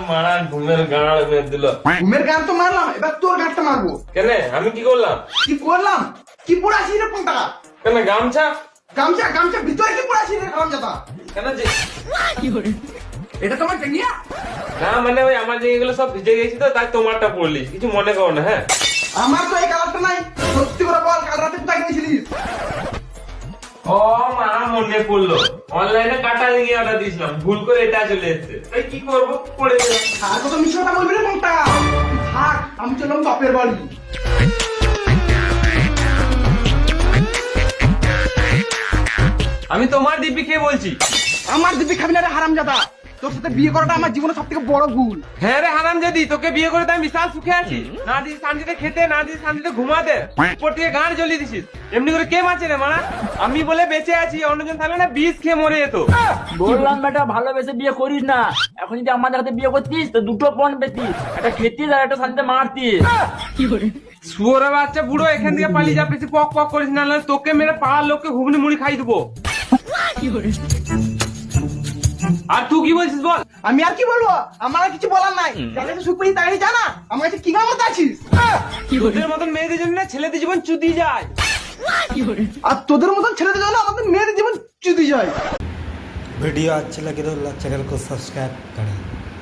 মারা ঘুমের গাঁড় মেরে দিল। ঘুমের গান তো মারলাম, এবার তোর গানটা মারবো। কেন আমি কি করলাম? কি করলাম? কি পড়ে আসিস রে কোনটা? কেন গামছা? গামছা গামছা ভিতরে কি পড়ে আসিস রে হারামজাদা? কেন যে এটা তোমার টেনিয়া? না মানে ওই আমার যেগুলো সব ভিজে গেছি তো তাই তোমারটা পড়লিস, কিছু মনে করো না। হ্যাঁ আমার তো এই কালারটা নাই। সত্যি করে বল, কাল রাতে কোথায় গেছিলিস? ও মা মনে পড়লো, অনলাইনে কাটা লিখে অর্ডার দিয়েছিলাম, ভুল করে এটা চলে এসেছে, তাই কি করবো, পড়ে গেলাম। আর কত মিশে কথা বলবি রে কোনটা? থাক, আমি চললাম বাপের বাড়ি। আমি তোমার দিব্যি খেয়ে বলছি। আমার দিবি খাবি না রে হারামজাদা। তোর সাথে বিয়ে করাটা আমার জীবনে সবথেকে বড় ভুল। হ্যাঁ রে হারামজাদি, তোকে বিয়ে করে তো আমি বিশাল সুখে আছি। না দিস শান্তিতে খেতে, না দিস শান্তিতে ঘুমাতে, উপর থেকে গাঁড় জ্বলিয়ে দিছিস। এমনি করে কে বাঁচে রে মারা? আমি বলে বেঁচে আছি, অন্যজন থাকলে না বিষ খেয়ে মরে যেত। বললাম বেটা ভালোবেসে বিয়ে করিস না। এখন যদি আমাদের হাতে বিয়ে করতিস তো দুটো পণ পেতিস, একটা খেতিস আর একটা শান্তিতে মারতিস। শুয়োরে বাচ্চা বুড়ো, এখান থেকে পালিয়ে যা, বেশি পক পক করিস না, নাহলে তোকে মেরে পাড়ার লোককে ঘুগনি মুড়ি খাই দেবো। আর তুই কি বলছিস বল? আমি আর কি বলবো? আমার আর কিছু বলার নাই। যার কাছে সুখ পেয়েছি তার কাছে জানা আমার কাছে কি গামত আছিস? তোদের মতন মেয়েদের জন্য না ছেলেদের জীবন চুদি যায়। আর তোদের মতন ছেলেদের জন্য আমাদের মেয়েদের জীবন চুদি যায়। वीडियो अच्छे लगे तो चैनल को सब्सक्राइब करें।